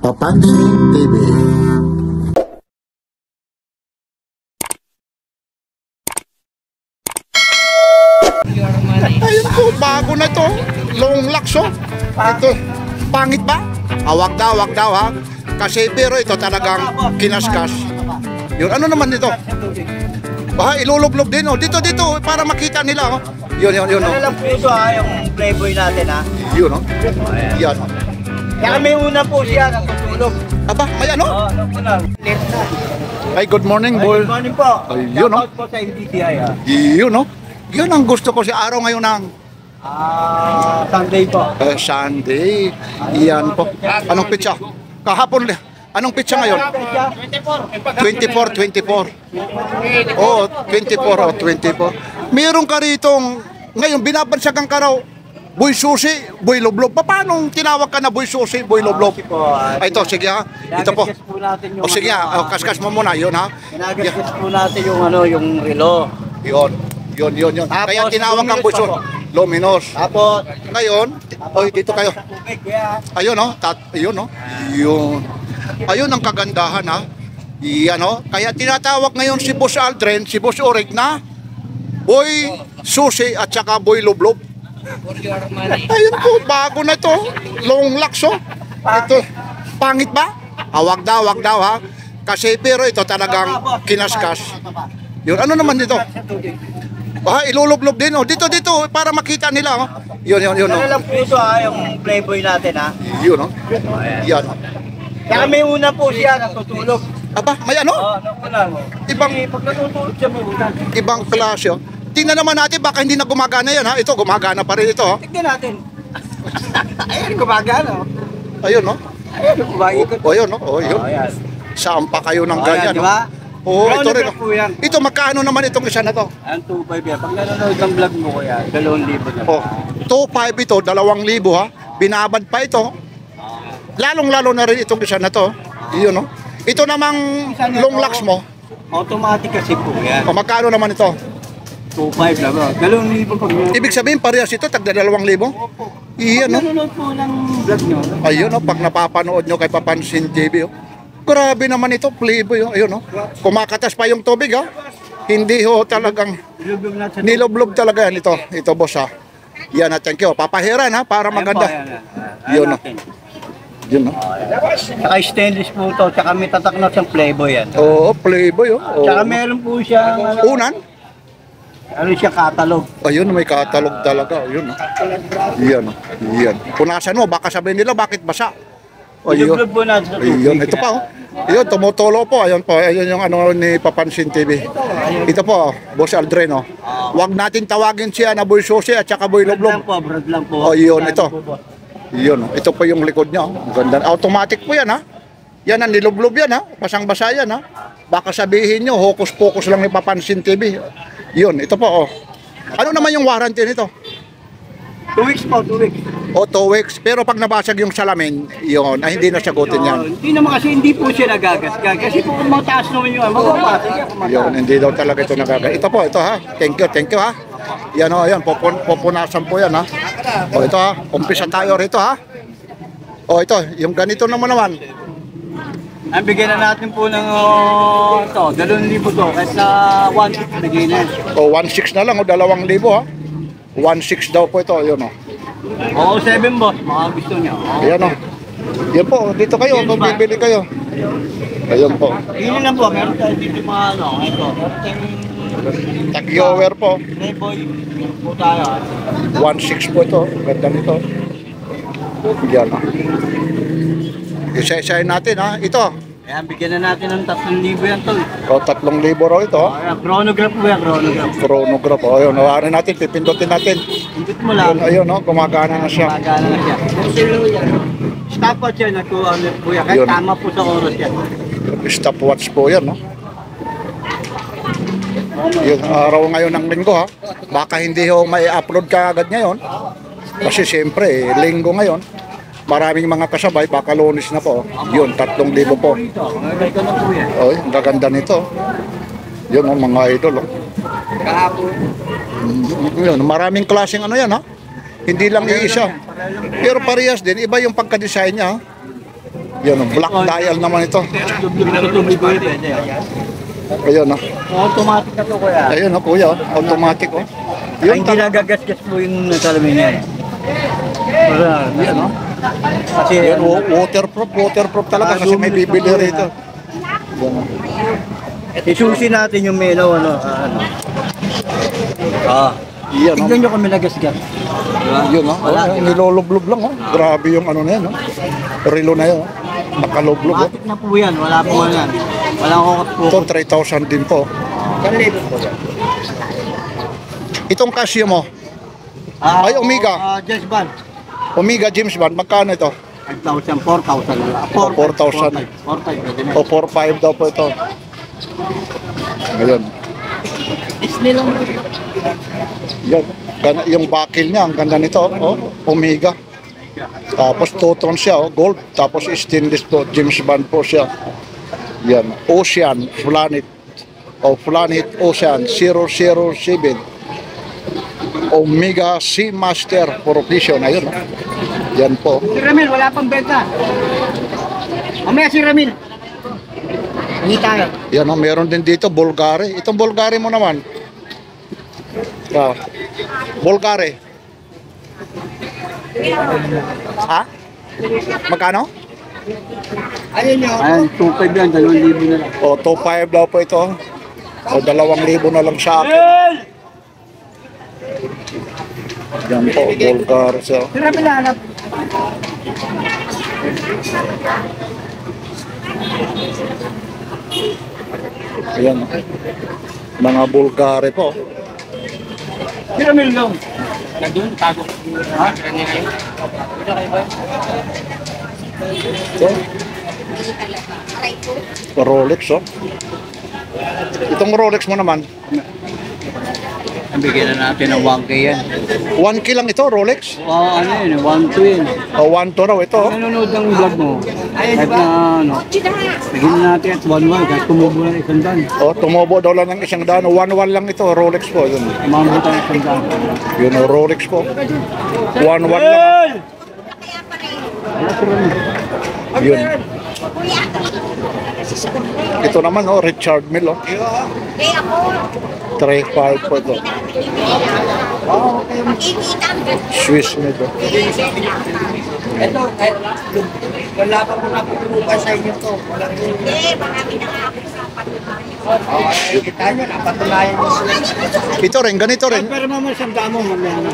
Papansin TV. Ayun po, bago na to. Long lakso. Ito, pangit ba? Wag daw ha. Kasi pero ito talagang kinaskas. Yun, ano naman dito? Ilulublob din, oh. Dito, para makita nila, oh. Yun, oh. Ano lang po ito ha, yung playboy natin ha. Yun, oh. Yan. Kaya may una po siya ng tutulog. Aba, may ano? Oo, ano po lang. Ay, good morning, boy. Good morning po. Ayun, oh. Shoutout po sa MDTI ha. Yun, oh. Yun ang gusto ko si araw ngayon ng Sunday po. Sunday. Yan po. Anong pitsa? Kahapon, anong pitsa ngayon? 24. Oo, 24. Meron ka ritong, ngayon binabansagan ka raw, Boy Susi, Boy Loblob. Paano tinawag ka na Boy Susi, Boy Loblob? Ito, sige ha. Ito po. O sige ha, kaskas mo muna, yun ha. Ginagasgas po natin yung yung relo. Yun. Kaya tinawag kang Boy Susi. Luminos. Tapos, Ngayon, dito kayo. Ayun oh, ayun oh. Yun. Ayun ang kagandahan ha. Yan oh. Kaya tinatawag ngayon si Boss Aldrin, si Boss Orig na Boy Susi at saka Boy Loblob. Ayun po, bago na to. Long lakso. Ito, pangit ba? Wag daw ha. Kasi pero ito talagang kinaskas. Yun, ano naman dito? Ilulublob din, oh. Dito, para makita nila, oh. Yun, oh. ano lang po ito ha, yung playboy natin ha. Yun, oh. Yan. Kaya may una po siya ng tutulog. Aba, may ano? Oo, ano po lang. Pag natutulog siya may una. Ibang klase, oh. Tingnan naman natin, baka hindi na gumagana yan, ha? Ito, gumagana pa rin ito, oh. Tignan natin. Ayun, gumagana. Ayun, oh. Ayun, gumagana. Ayun, oh. Yun. Ayan. Saan pa kayo ng ganyan, Di ba? Oo, ito rin, po yan. Ito, magkano naman itong isa na to? Ang 2.5 yan. Pag nanonood ng vlog mo ko yan, 2,000 na. Oh, 2.5 ito, 2,000 ha. Binabad pa ito. Lalong-lalo na rin itong isa na to. Iyon, no? Ito namang long locks mo. Automatic kasi po yan. O, magkano naman ito? 2.5 na ba? 2,000 pag Ibig sabihin, parehas ito, tagda 2,000. Iyan, no? nanonood po ng vlog nyo. Ayun, no? Pag napapanood nyo kay Papansin TV, oh. Grabe naman ito, playboy, oh. Ayun, no? Kumakatas pa yung tubig, ha? Hindi ho talagang niloblob talaga yan ito. Ito, boss, ha? Yan, thank you. Papahiran, ha? Para maganda. Yun, no? Yun, no? Saka stainless po ito. Saka may tatak na siyang playboy yan. Oo, playboy, oh. Saka meron po siya Unan? ano siya catalog. Ayun, may catalog talaga. Ayun, no? Yan, yan. Punasan mo, baka sabihin nila, bakit basa? Ayun. Ilublob po natin. Ayun, ito pa, oh. Ayun, tumutulo po. Ayun po, ayun yung ano ni Papansin TV. Ito po, Boss Aldrin, oh. Huwag natin tawagin siya na Boy Susi at saka Boy Loblob. Brad lang po. Oh, yun, ito. Yun, oh. Ito po yung likod niya, oh. Ang ganda. Automatic po yan, ha? Yan ang niloblob yan, ha? Basang-basa yan, ha? Baka sabihin nyo, hokus-pokus lang ni Papansin TV. Yun, ito po, oh. Ano naman yung warranty nito? 2 weeks po, 2 weeks. O 2 weeks. Pero pag nabasag yung salamin, yun, ay hindi na sagutin yan. Hindi naman kasi hindi po siya nagagasgas. Kasi po kung mataas naman yun, magpapasag yan. Yun, hindi daw talaga ito nagaga. Ito po, ito ha. Thank you ha. Yan o, yan. Pupunasan po yan ha. O ito ha. Umpisa tayo rito ha. O ito, yung ganito naman. Ang bigyan na natin po ng ito, 2,000 to. Kahit na 1,600 bigyan na. O 1.6 na lang o 2,000 ha. 1.6 daw po ito. Yun o. Oo, 7 boss. Mga gusto niya. Ayan o. Yan po, dito kayo. Kung bibili kayo. Ayun po. Yun lang po. Meron tayo dito mga ito. Tag-yower po. Playboy. Meron po tayo. 1.6 po ito. Ganda nito. Yan o. Isa-isahin natin ha. Ito. Kaya bigyan na natin ng 3,000 yan tol. O 3,000 raw ito. Chronograph po yan, chronograph. Chronograph. O ayun, nawarin natin, pipindutin natin. Indot mo lang. Ayun, no, gumagana na siya. Magana na siya. Stopwatch yan, nag-200 po yan. Kahit Yun. tama po sa oras yan. Stopwatch po yan, no? Yung araw ngayon ng linggo, ha? Baka hindi ho may upload ka agad ngayon. Kasi siyempre, linggo ngayon. Maraming mga kasabay, baka Lunes na po. Yun, 3,000 po. Ito na po yan. Oy, ang gaganda nito. Yun, mga idol, oh. Kahapon. Yun, maraming klaseng ano yan, ha? Hindi lang iisa. Pero parehas din, iba yung pagka-design niya, ha? Yan, black dial naman ito. Tutuloy ko yun, pwede. Ayun, oh. Automatic na to, kuya. Ayun, oh, kuya, oh. Automatic, oh. Ay, hindi nagagasgas po yung salamin niya. Para, ano? Kasi, Yan, waterproof talaga kasi may bibili rito. Yan, oh. isusi natin yung melaw, ano. Yan, oh. Tignan nyo kami nagasgas. Diba? Yun, oh. Wala, Niloloblob lang, oh. Grabe yung ano na yan, oh. Relo na yan, oh. Nakaloblob, oh. Matik na po yan, wala po yan. Walang kukot po. Ito, 3,000 din po. Itong Casio mo, Ay, Omega. Jazz band. Omega James Bond, magkano ito? 5,000, 4,000 lang. 4,000. 4,500 pwede na. O 4,500 daw po ito. Ngayon. Disney lang. Yan. Yung buckle niya, ang ganda nito. Oh, Omega. Tapos two-tone siya, oh, gold. Tapos stainless po, James Bond po siya. Yan. Ocean, Planet. O Planet Ocean 007. Omega Seamaster Profession. Ayun. Oh. Yan po. Si Ramil, wala pang benta. Mamaya si Ramil. Hindi tayo. Yan, oh, meron din dito, Bulgari. Itong Bulgari mo naman. Bulgari. Ha? Magkano? Ayun nyo. Ayun, 2,500 yan, 2,000 na lang. O, 2,500 daw po ito. O, 2,000 na lang sa akin. Yan po, Bulgari. So, Si Ramil hanap. ayan. Mga Bulgari po. Si Ramil lang. Nandun, tago. Ha? So, Rolex, oh. Itong Rolex mo naman, Bigyan na natin ng 1K yan. 1K lang ito, Rolex. Ano yun, 1,2 yun. O, 1 to raw ito. Kung nanonood ng vlog mo, kahit na ano, bigyan na natin at 1,1 kahit tumubo na 100. O, tumubo daw lang ng 100. 1,1 lang ito, Rolex po. Yun, Umambo tayo 100. yun o, Rolex po. 1,1 lang. Yun. Ito naman, oh, Richard Mille, oh. 3,500 po ito. Swiss made, oh. Ito, wala pa po napupunukan sa inyo to. Marami na nga ako sa patunayan. Kita nyo, napatunayan nyo sila. Ito rin, ganito rin. Pero mamaya siyang damo, mamaya na.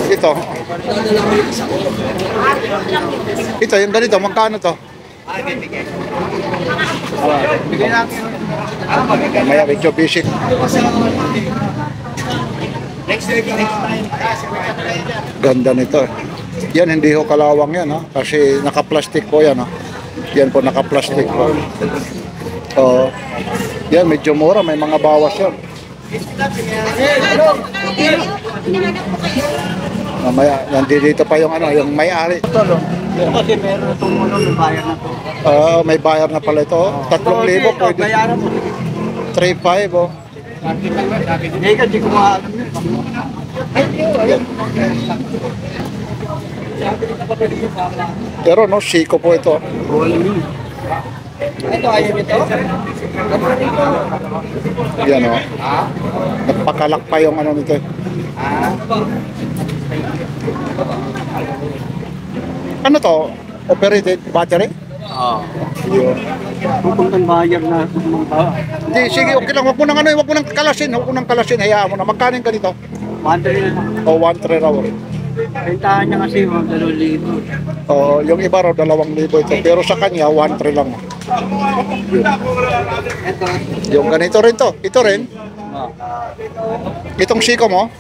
Ito. Ito, yung ganito, magkano to? Bigyan natin. Maya, medyo busy. Next time. Ganda nito. Yan, hindi ho kalawang yan, ha? Kasi naka-plastic po yan, ha? Yan po, naka-plastic po. Yan, medyo mura. May mga bawas yan. Mamaya, nandito pa yung ano, yung may-ari. Kasi meron na itong may bayar na to. May bayar na pala ito. 3,000 pwede. Bayaran mo. 3,500, oh. Hindi ka, di ko maalam yun. Pero no, Seiko po ito. Ito, ayaw ito? Yan, oh. Nagpakalak pa yung ano nito. Ano to? Operated battery? Oo. Yun. Pupuntang bayar na. Hindi, sige, okay lang. Wag mo nang ano, wag mo nang kalasin. Wag mo nang kalasin. Hayaan mo na. Magkano yung ganito? 1,300 na lang. O, 1,300 raw. Bentahan niya kasi 2,000. O, yung iba raw, 2,000 ito. Pero sa kanya, 1,300 lang. Yun. Ito. Yung ganito rin to. Ito rin. Itong Seiko mo,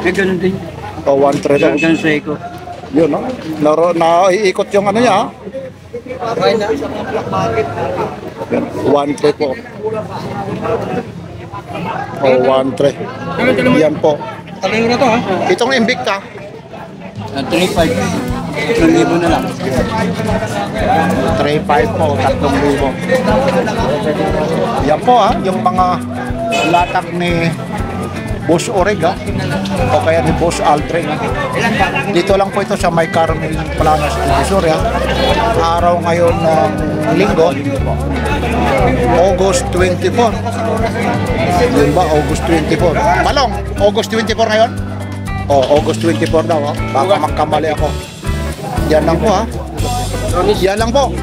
Eh, ganun din. o, 1,300 daw. Ganun sa iko. Yun, no? Naiikot yung ano niya, ha? Okay na sa mga black market. Yan, 1,300 po. O, 1,300. Yan po. Talayo na to, ha? Itong Invicta, 3,500. 1,000 na lang. 3,500 po, 3,000. Yan po, ha? Yung mga latak ni Boss Oreg ha? O kaya ni Boss Aldrin. Dito lang po ito sa May Carmel Planas, Divisoria. Araw ngayon ng linggo, August 24. Yun ba? August 24. Malong, August 24 ngayon? August 24 daw ha? Baka magkamali ako. Yan lang po ha. Yan lang po.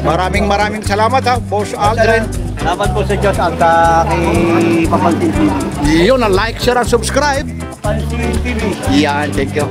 Maraming salamat ha, Boss Aldrin. Salamat po sa Diyos at kay Papansin TV. Yun, like, share, and subscribe. Papansin TV. Yan, thank you.